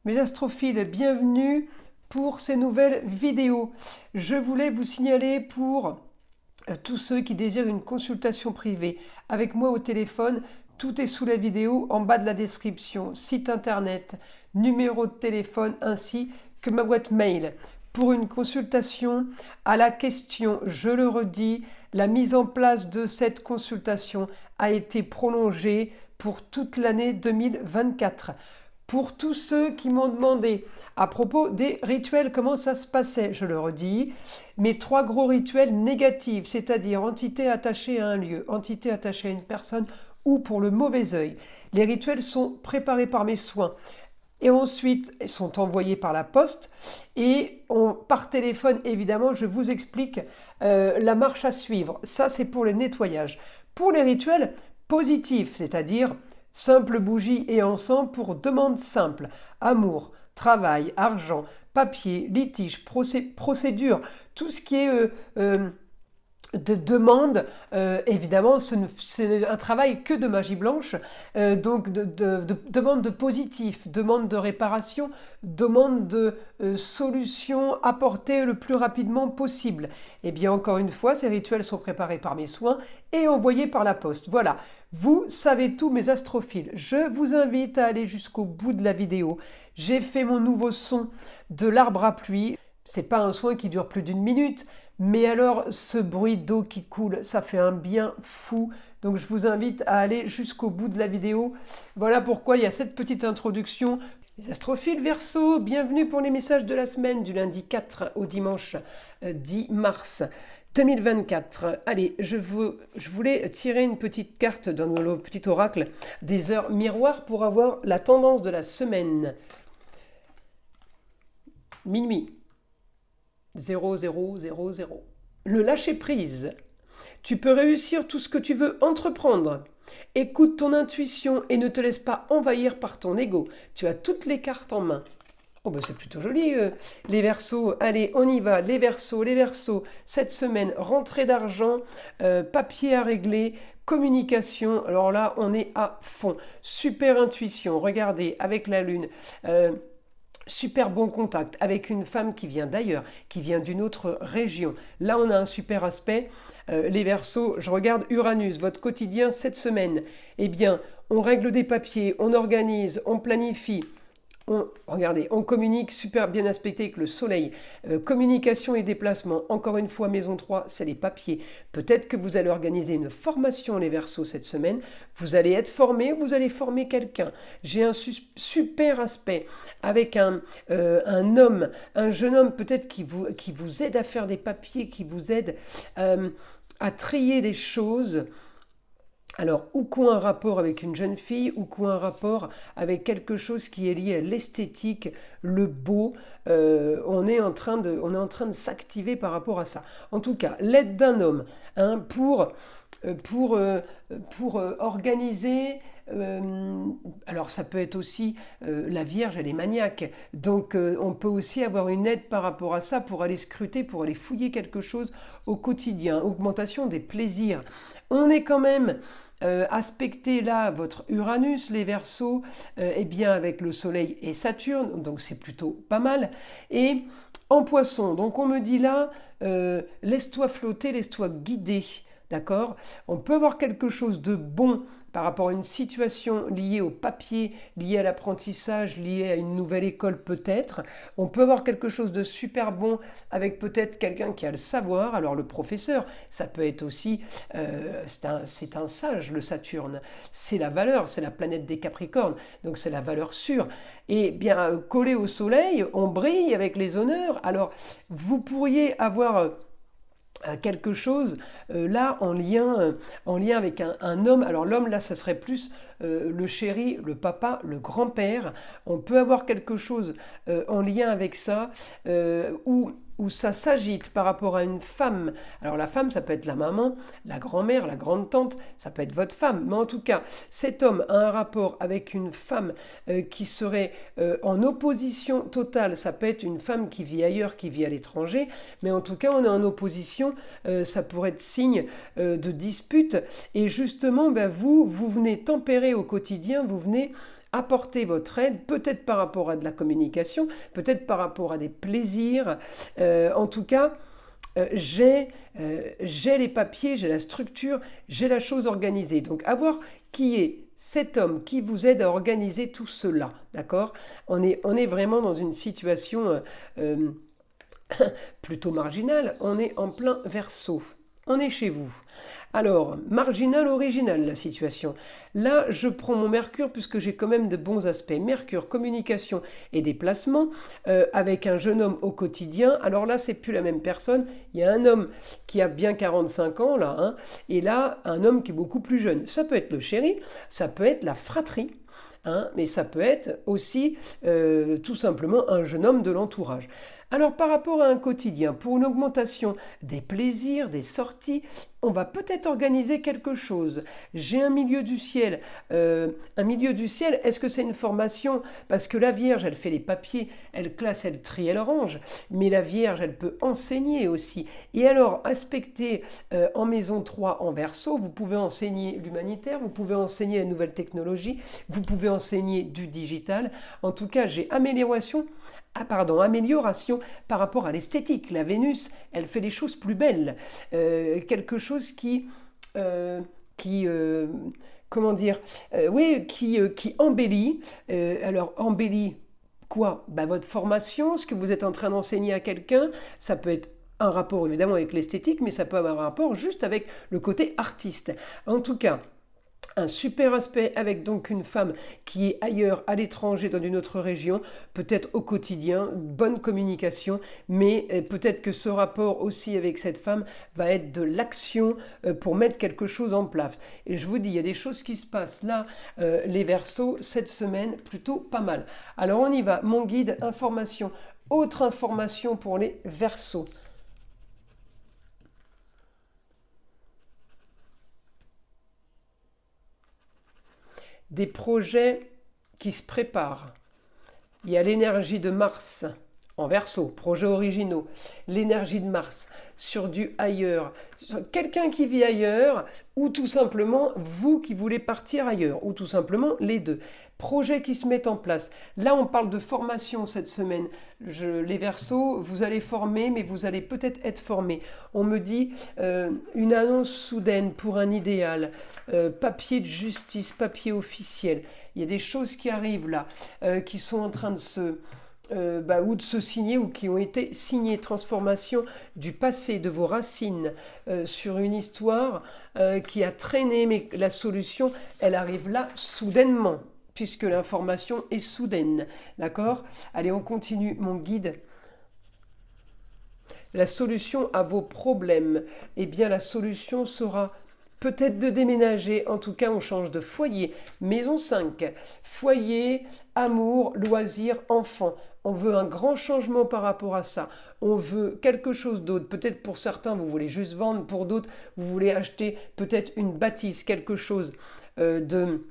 Mes astrophiles, bienvenue pour ces nouvelles vidéos. Je voulais vous signaler pour tous ceux qui désirent une consultation privée avec moi au téléphone, tout est sous la vidéo en bas de la description, site internet, numéro de téléphone ainsi que ma boîte mail. Pour une consultation à la question, je le redis, la mise en place de cette consultation a été prolongée pour toute l'année 2024. Pour tous ceux qui m'ont demandé à propos des rituels, comment ça se passait, je le redis, mes 3 gros rituels négatifs, c'est-à-dire entité attachée à un lieu, entité attachée à une personne ou pour le mauvais œil. Les rituels sont préparés par mes soins et ensuite sont envoyés par la poste et par téléphone, évidemment, je vous explique la marche à suivre. Ça, c'est pour le nettoyage. Pour les rituels positifs, c'est-à-dire simple bougie et encens pour demande simple, amour, travail, argent, papier, litige, procédure, tout ce qui est de demande, évidemment, c'est un travail que de magie blanche, donc de demande de positif, demande de réparation, demande de solution apportée le plus rapidement possible. Et bien encore une fois, ces rituels sont préparés par mes soins et envoyés par la poste. Voilà, vous savez tout mes astrophiles. Je vous invite à aller jusqu'au bout de la vidéo. J'ai fait mon nouveau son de l'arbre à pluie. C'est pas un soin qui dure plus d'1 minute, mais alors ce bruit d'eau qui coule, ça fait un bien fou. Donc je vous invite à aller jusqu'au bout de la vidéo. Voilà pourquoi il y a cette petite introduction. Les astrophiles Verseau, bienvenue pour les messages de la semaine du lundi 4 au dimanche 10 mars 2024. Allez, je voulais tirer une petite carte dans le petit oracle des heures miroirs pour avoir la tendance de la semaine. Minuit. 0000. Le lâcher-prise. Tu peux réussir tout ce que tu veux entreprendre. Écoute ton intuition et ne te laisse pas envahir par ton ego. Tu as toutes les cartes en main. Oh ben c'est plutôt joli, les Verseaux. Allez, on y va, les Verseaux. Cette semaine, rentrée d'argent, papier à régler, communication. Alors là, on est à fond. Super intuition, regardez, avec la lune. Super bon contact avec une femme qui vient d'ailleurs, qui vient d'une autre région. Là, on a un super aspect. Les Verseaux, je regarde Uranus, votre quotidien cette semaine. Eh bien, on règle des papiers, on organise, on planifie. Regardez, on communique super bien aspecté avec le soleil. Communication et déplacement. Encore une fois, maison 3, c'est les papiers. Peut-être que vous allez organiser une formation, les Verseaux, cette semaine. Vous allez être formé, vous allez former quelqu'un. J'ai un super aspect avec un homme, un jeune homme peut-être qui vous aide à faire des papiers, qui vous aide à trier des choses. Alors, ou quoi un rapport avec une jeune fille, ou quoi un rapport avec quelque chose qui est lié à l'esthétique, le beau. On est en train de s'activer par rapport à ça. En tout cas, l'aide d'un homme pour organiser. Alors ça peut être aussi la Vierge, elle est maniaque, donc on peut aussi avoir une aide par rapport à ça pour aller scruter, pour aller fouiller quelque chose au quotidien, augmentation des plaisirs. On est quand même aspecté là votre Uranus, les Verseaux, eh bien avec le Soleil et Saturne, donc c'est plutôt pas mal. Et en Poisson, donc on me dit là, laisse-toi flotter, laisse-toi guider. D'accord ? On peut avoir quelque chose de bon par rapport à une situation liée au papier, liée à l'apprentissage, liée à une nouvelle école peut-être. On peut avoir quelque chose de super bon avec peut-être quelqu'un qui a le savoir. Alors le professeur, ça peut être aussi, c'est un sage le Saturne. C'est la valeur, c'est la planète des Capricornes, donc c'est la valeur sûre. Et bien collé au soleil, on brille avec les honneurs. Alors vous pourriez avoir quelque chose là en lien avec un homme. Alors l'homme là, ça serait plus le chéri, le papa, le grand-père. On peut avoir quelque chose en lien avec ça où ça s'agite par rapport à une femme. Alors la femme, ça peut être la maman, la grand-mère, la grande-tante, ça peut être votre femme. Mais en tout cas, cet homme a un rapport avec une femme qui serait en opposition totale. Ça peut être une femme qui vit ailleurs, qui vit à l'étranger. Mais en tout cas, on est en opposition. Ça pourrait être signe de dispute. Et justement, vous venez tempérer au quotidien, vous venez apporter votre aide, peut-être par rapport à de la communication, peut-être par rapport à des plaisirs. En tout cas, j'ai les papiers, j'ai la structure, j'ai la chose organisée. Donc, à voir qui est cet homme qui vous aide à organiser tout cela, d'accord? On est vraiment dans une situation plutôt marginale, on est en plein verso, on est chez vous. Alors, marginal, original la situation. Là, je prends mon Mercure puisque j'ai quand même de bons aspects. Mercure, communication et déplacement, avec un jeune homme au quotidien. Alors là, c'est plus la même personne. Il y a un homme qui a bien 45 ans, là, hein, et là, un homme qui est beaucoup plus jeune. Ça peut être le chéri, ça peut être la fratrie. Hein, mais ça peut être aussi tout simplement un jeune homme de l'entourage. Alors par rapport à un quotidien, pour une augmentation des plaisirs, des sorties, on va peut-être organiser quelque chose. J'ai un milieu du ciel. Un milieu du ciel, est-ce que c'est une formation? Parce que la Vierge, elle fait les papiers, elle classe, elle trie, elle range. Mais la Vierge, elle peut enseigner aussi. Et alors, aspecté en maison 3 en Verseau, vous pouvez enseigner l'humanitaire, vous pouvez enseigner la nouvelle technologie, vous pouvez enseigner du digital. En tout cas, j'ai amélioration par rapport à l'esthétique. La Vénus, elle fait les choses plus belles. Quelque chose comment dire, oui, qui embellit. Alors, embellit quoi? Votre formation, ce que vous êtes en train d'enseigner à quelqu'un, ça peut être un rapport évidemment avec l'esthétique, mais ça peut avoir un rapport juste avec le côté artiste. En tout cas, un super aspect avec donc une femme qui est ailleurs, à l'étranger, dans une autre région, peut-être au quotidien, bonne communication, mais peut-être que ce rapport aussi avec cette femme va être de l'action pour mettre quelque chose en place. Et je vous dis, il y a des choses qui se passent là, les Verseaux, cette semaine, plutôt pas mal. Alors on y va, mon guide, information. Autre information pour les Verseaux. Des projets qui se préparent. Il y a l'énergie de Mars en Verseau, projets originaux. L'énergie de Mars sur du ailleurs. Quelqu'un qui vit ailleurs ou tout simplement vous qui voulez partir ailleurs ou tout simplement les deux. Projets qui se mettent en place. Là, on parle de formation cette semaine. Les Verseaux, vous allez former, mais vous allez peut-être être formés. On me dit une annonce soudaine pour un idéal, papier de justice, papier officiel. Il y a des choses qui arrivent là, qui sont en train de ou de se signer ou qui ont été signées. Transformation du passé, de vos racines, sur une histoire qui a traîné, mais la solution, elle arrive là soudainement, puisque l'information est soudaine. D'accord? Allez, on continue, mon guide. La solution à vos problèmes, eh bien la solution sera peut-être de déménager, en tout cas on change de foyer. Maison 5, foyer, amour, loisirs, enfants. On veut un grand changement par rapport à ça. On veut quelque chose d'autre. Peut-être pour certains, vous voulez juste vendre. Pour d'autres, vous voulez acheter peut-être une bâtisse, quelque chose de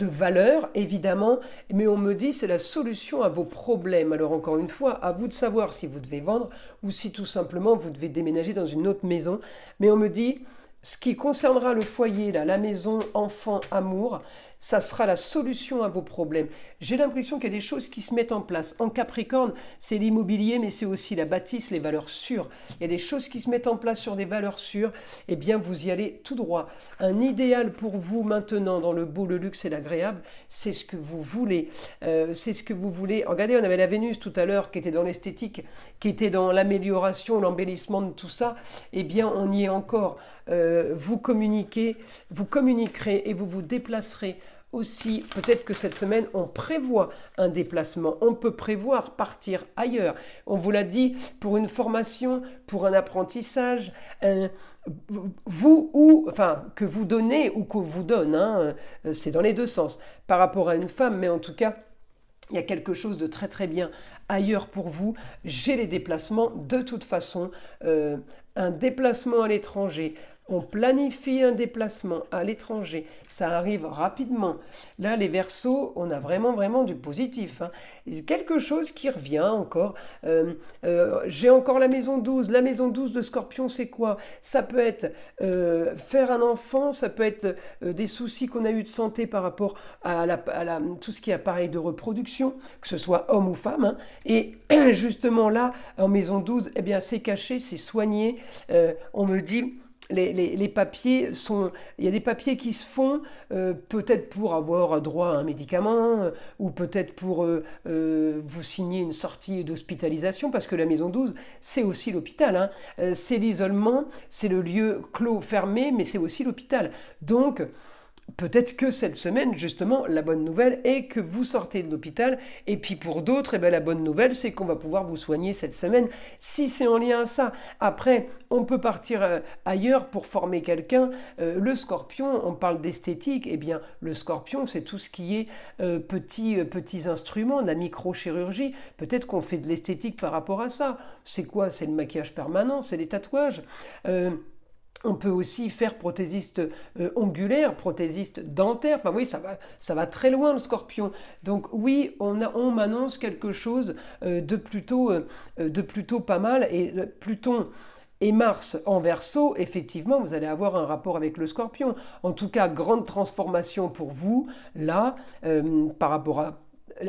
valeur, évidemment, mais on me dit c'est la solution à vos problèmes. Alors encore une fois, à vous de savoir si vous devez vendre ou si tout simplement vous devez déménager dans une autre maison. Mais on me dit, ce qui concernera le foyer, là, la maison, enfant, amour, ça sera la solution à vos problèmes. J'ai l'impression qu'il y a des choses qui se mettent en place. En Capricorne, c'est l'immobilier, mais c'est aussi la bâtisse, les valeurs sûres. Il y a des choses qui se mettent en place sur des valeurs sûres. Eh bien, vous y allez tout droit. Un idéal pour vous maintenant dans le beau, le luxe et l'agréable, c'est ce que vous voulez. C'est ce que vous voulez. Regardez, on avait la Vénus tout à l'heure qui était dans l'esthétique, qui était dans l'amélioration, l'embellissement de tout ça. Eh bien, on y est encore. Vous communiquerez et vous vous déplacerez aussi. Peut-être que cette semaine, on prévoit un déplacement. On peut prévoir partir ailleurs. On vous l'a dit, pour une formation, pour un apprentissage, que vous donnez ou qu'on vous donne. Hein, c'est dans les deux sens. Par rapport à une femme, mais en tout cas, il y a quelque chose de très très bien ailleurs pour vous. J'ai les déplacements de toute façon. Un déplacement à l'étranger, on planifie un déplacement à l'étranger, ça arrive rapidement. Là, les Verseaux, on a vraiment du positif, hein. C'est quelque chose qui revient encore. J'ai encore la maison 12. La maison 12 de Scorpion, c'est quoi? Ça peut être faire un enfant, ça peut être des soucis qu'on a eu de santé par rapport à tout ce qui est appareil de reproduction, que ce soit homme ou femme, hein. Et justement là, en maison 12, eh bien, c'est caché, c'est soigné. On me dit... Les papiers sont... Il y a des papiers qui se font, peut-être pour avoir droit à un médicament, ou peut-être pour vous signer une sortie d'hospitalisation, parce que la maison 12, c'est aussi l'hôpital, hein. C'est l'isolement, c'est le lieu clos, fermé, mais c'est aussi l'hôpital. Donc, peut-être que cette semaine, justement, la bonne nouvelle est que vous sortez de l'hôpital. Et puis pour d'autres, eh bien, la bonne nouvelle, c'est qu'on va pouvoir vous soigner cette semaine, si c'est en lien à ça. Après, on peut partir ailleurs pour former quelqu'un. Le Scorpion, on parle d'esthétique. Eh bien, le Scorpion, c'est tout ce qui est petits instruments, de la microchirurgie. Peut-être qu'on fait de l'esthétique par rapport à ça. C'est quoi? C'est le maquillage permanent, c'est les tatouages. On peut aussi faire prothésiste ongulaire, prothésiste dentaire. Enfin oui, ça va très loin le Scorpion. Donc oui, on m'annonce quelque chose de plutôt pas mal. Et Pluton et Mars en Verseau, effectivement, vous allez avoir un rapport avec le Scorpion. En tout cas, grande transformation pour vous, là, par rapport à...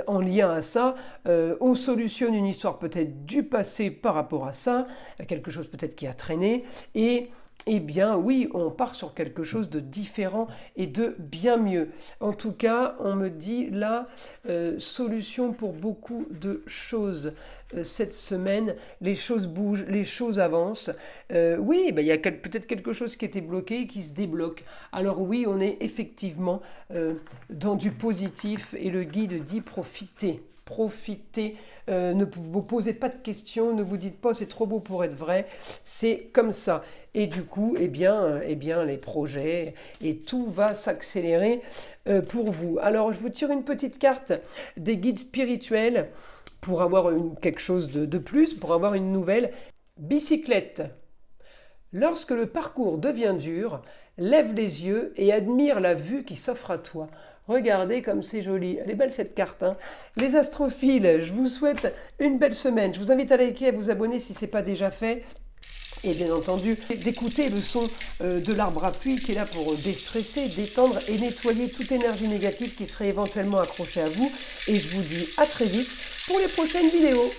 En lien à ça, on solutionne une histoire peut-être du passé par rapport à ça, quelque chose peut-être qui a traîné, et eh bien oui, on part sur quelque chose de différent et de bien mieux. En tout cas, on me dit là, solution pour beaucoup de choses. Cette semaine, les choses bougent, les choses avancent. Oui, ben, il y a peut-être quelque chose qui était bloqué et qui se débloque. Alors oui, on est effectivement dans du positif et le guide dit profitez. Profitez, ne vous posez pas de questions, ne vous dites pas c'est trop beau pour être vrai, c'est comme ça. Et du coup, eh bien les projets et tout va s'accélérer pour vous. Alors, je vous tire une petite carte des guides spirituels pour avoir quelque chose de plus, pour avoir une nouvelle. Bicyclette. Lorsque le parcours devient dur, lève les yeux et admire la vue qui s'offre à toi. Regardez comme c'est joli. Elle est belle cette carte, hein. Les astrophiles, je vous souhaite une belle semaine. Je vous invite à liker, à vous abonner si ce n'est pas déjà fait. Et bien entendu, d'écouter le son de l'arbre à pluie qui est là pour déstresser, détendre et nettoyer toute énergie négative qui serait éventuellement accrochée à vous. Et je vous dis à très vite pour les prochaines vidéos.